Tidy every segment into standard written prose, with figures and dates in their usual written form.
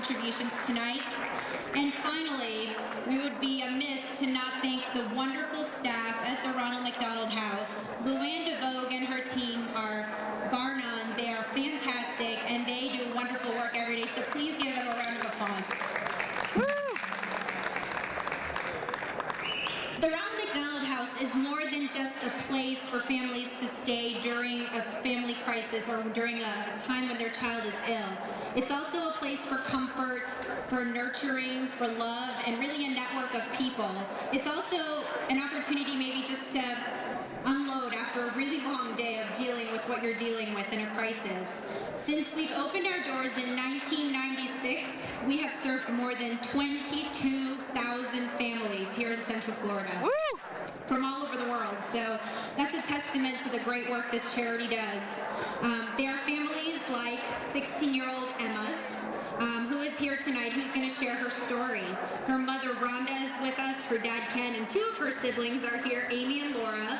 contributions tonight. And finally, we would be amiss to not thank the wonderful staff at the Ronald McDonald House. Luann DeVogue and her team are, bar none, they are fantastic, and they do wonderful work every day, so please give them a round of applause. The Ronald McDonald House is more than just a place for families to stay during a family crisis or during a time when their child is ill. It's also a place for comfort, for nurturing, for love, and really a network of people. It's also an opportunity maybe just to unload after a really long day of dealing with what you're dealing with in a crisis. Since we've opened our doors in 1996, we have served more than 22,000 families here in Central Florida. Woo! From all over the world. So that's a testament to the great work this charity does. There are families like 16-year-old Emma's, who is here tonight, who's going to share her story. Her mother, Rhonda, is with us. Her dad, Ken, and two of her siblings are here, Amy and Laura.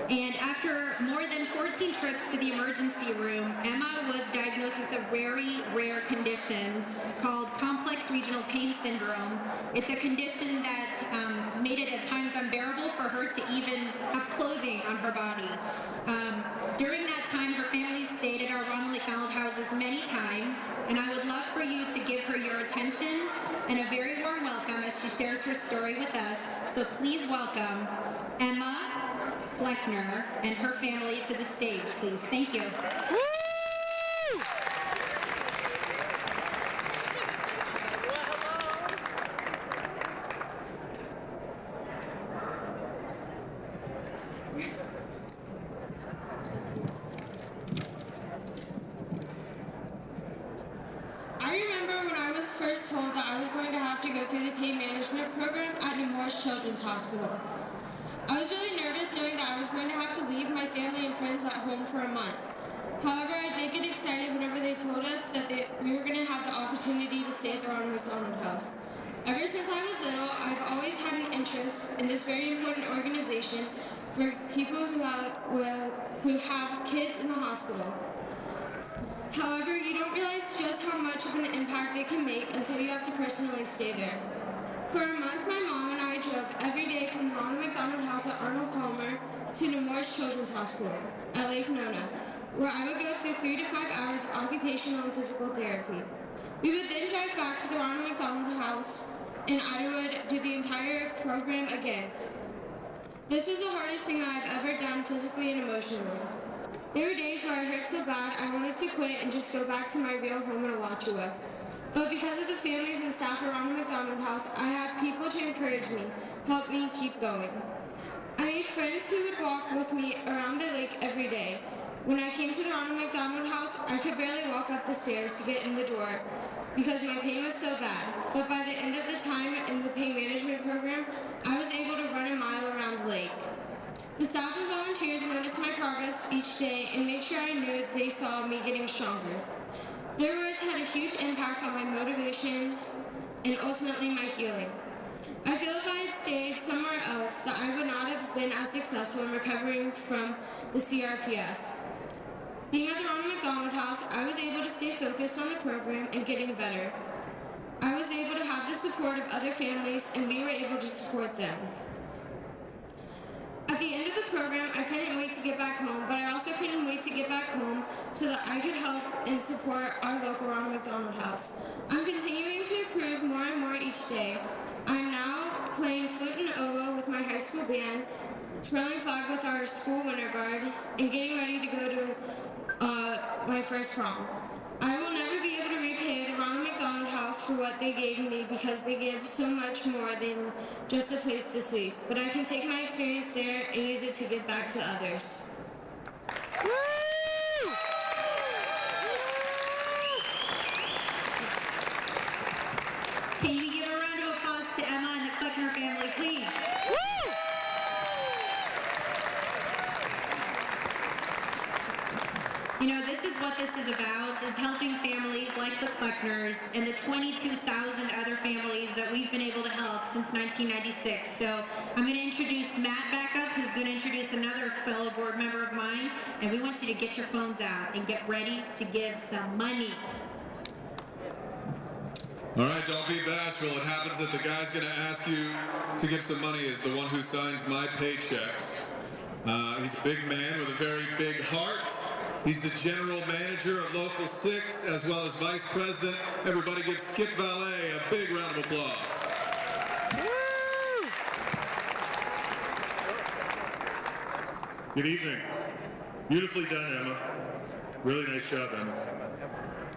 And after more than 14 trips to the emergency room, Emma was diagnosed with a very rare condition called complex regional pain syndrome. It's a condition that made it at times unbearable for her to even have clothing on her body. During that time, her family stayed at our Ronald McDonald houses many times, and I would love for you to give her your attention and a very warm welcome as she shares her story with us. So please welcome Emma Fleckner and her family to the stage, please. Thank you. Woo! I remember when I was first told that I was going to have to go through the pain management program at Nemours Children's Hospital. I was really nervous knowing that I was going to have to leave my family and friends at home for a month. However, I did get excited whenever they told us that we were going to have the opportunity to stay at the Ronald McDonald House. Ever since I was little, I've always had an interest in this very important organization for people who have kids in the hospital. However, you don't realize just how much of an impact it can make until you have to personally stay there. For a month, my mom and I drove every day from the Ronald McDonald House at Arnold Palmer to Nemours Children's Hospital at Lake Nona, where I would go through 3 to 5 hours of occupational and physical therapy. We would then drive back to the Ronald McDonald House, and I would do the entire program again. This was the hardest thing that I've ever done physically and emotionally. There were days where I hurt so bad I wanted to quit and just go back to my real home in Alachua. But because of the families and staff at Ronald McDonald House, I had people to encourage me, help me keep going. I made friends who would walk with me around the lake every day. When I came to the Ronald McDonald House, I could barely walk up the stairs to get in the door because my pain was so bad. But by the end of the time in the pain management program, I was able to run a mile around the lake. The staff and volunteers noticed my progress each day and made sure I knew they saw me getting stronger. Their words had a huge impact on my motivation and ultimately my healing. I feel if I had stayed somewhere else that I would not have been as successful in recovering from the CRPS. Being at the Ronald McDonald House, I was able to stay focused on the program and getting better. I was able to have the support of other families and we were able to support them. At the end of the program, I couldn't wait to get back home, but I also couldn't wait to get back home so that I could help and support our local Ronald McDonald House. I'm continuing to improve more and more each day. I'm now playing flute and oboe with my high school band, twirling flag with our school winter guard, and getting ready to go to my first prom. I will never be able to repay the Ronald McDonald House for what they gave me because they give so much more than just a place to sleep. But I can take my experience there and use it to give back to others. Woo! Can you give a round of applause to Emma and the Kleckner family, please? Woo! You know, this is what this is about, is helping families like the Kleckners and the 22,000 other families that we've been able to help since 1996. So I'm going to introduce Matt back up, who's going to introduce another fellow board member of mine, and we want you to get your phones out and get ready to give some money. All right, don't be bashful. It happens that the guy's going to ask you to give some money is the one who signs my paychecks. He's a big man with a very big heart. He's the general manager of Local 6, as well as vice president. Everybody give Skip Valet a big round of applause. Good evening. Beautifully done, Emma. Really nice job, Emma.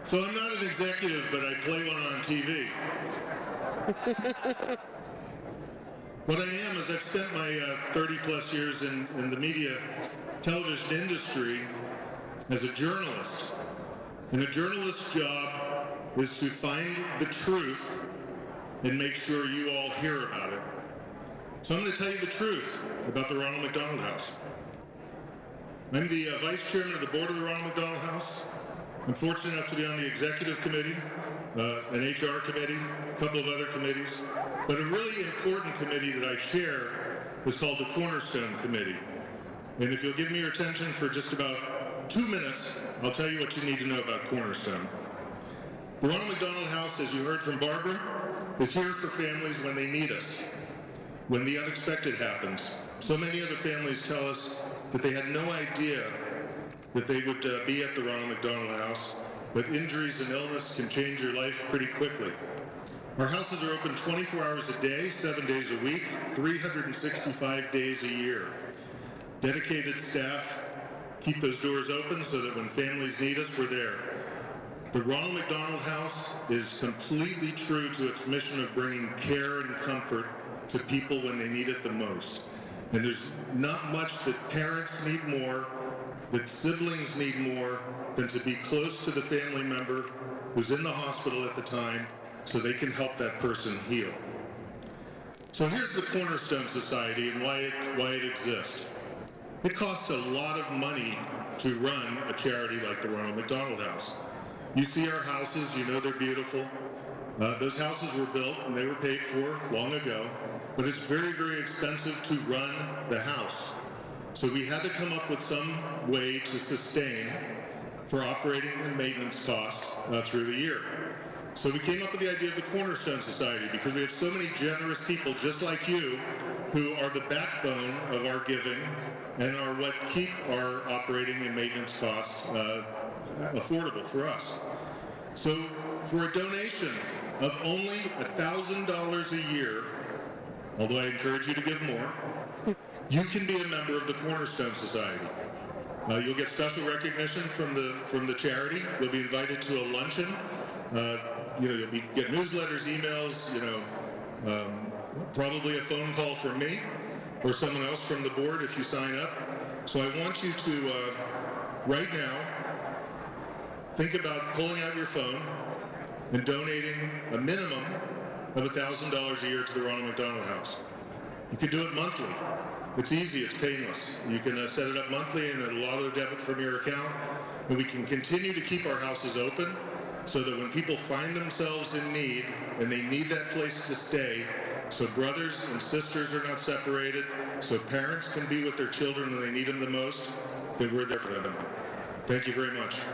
So I'm not an executive, but I play one on TV. What I am is I've spent my 30 plus years in the media television industry as a journalist. And a journalist's job is to find the truth and make sure you all hear about it. So I'm going to tell you the truth about the Ronald McDonald House. I'm the vice chairman of the board of the Ronald McDonald House. I'm fortunate enough to be on the executive committee, an HR committee, a couple of other committees. But a really important committee that I chair is called the Cornerstone Committee. And if you'll give me your attention for just about 2 minutes, I'll tell you what you need to know about Cornerstone. The Ronald McDonald House, as you heard from Barbara, is here for families when they need us, when the unexpected happens. So many other families tell us that they had no idea that they would be at the Ronald McDonald House, but injuries and illness can change your life pretty quickly. Our houses are open 24 hours a day, 7 days a week, 365 days a year. Dedicated staff keep those doors open so that when families need us, we're there. The Ronald McDonald House is completely true to its mission of bringing care and comfort to people when they need it the most. And there's not much that parents need more, that siblings need more, than to be close to the family member who's in the hospital at the time so they can help that person heal. So here's the Cornerstone Society and why it exists. It costs a lot of money to run a charity like the Ronald McDonald House. You see our houses, you know they're beautiful. Those houses were built and they were paid for long ago, but it's very, very expensive to run the house. So we had to come up with some way to sustain for operating and maintenance costs through the year. So we came up with the idea of the Cornerstone Society because we have so many generous people just like you who are the backbone of our giving and are what keep our operating and maintenance costs affordable for us. So for a donation of only $1,000 a year, although I encourage you to give more, you can be a member of the Cornerstone Society. You'll get special recognition from the charity. You'll be invited to a luncheon. You'll get newsletters, emails, probably a phone call from me or someone else from the board if you sign up. So I want you to, right now, think about pulling out your phone and donating a minimum of $1,000 a year to the Ronald McDonald House. You can do it monthly. It's easy, it's painless. You can set it up monthly and it'll auto-debit from your account. And we can continue to keep our houses open so that when people find themselves in need and they need that place to stay, so brothers and sisters are not separated, so parents can be with their children when they need them the most, that we're there for them. Thank you very much.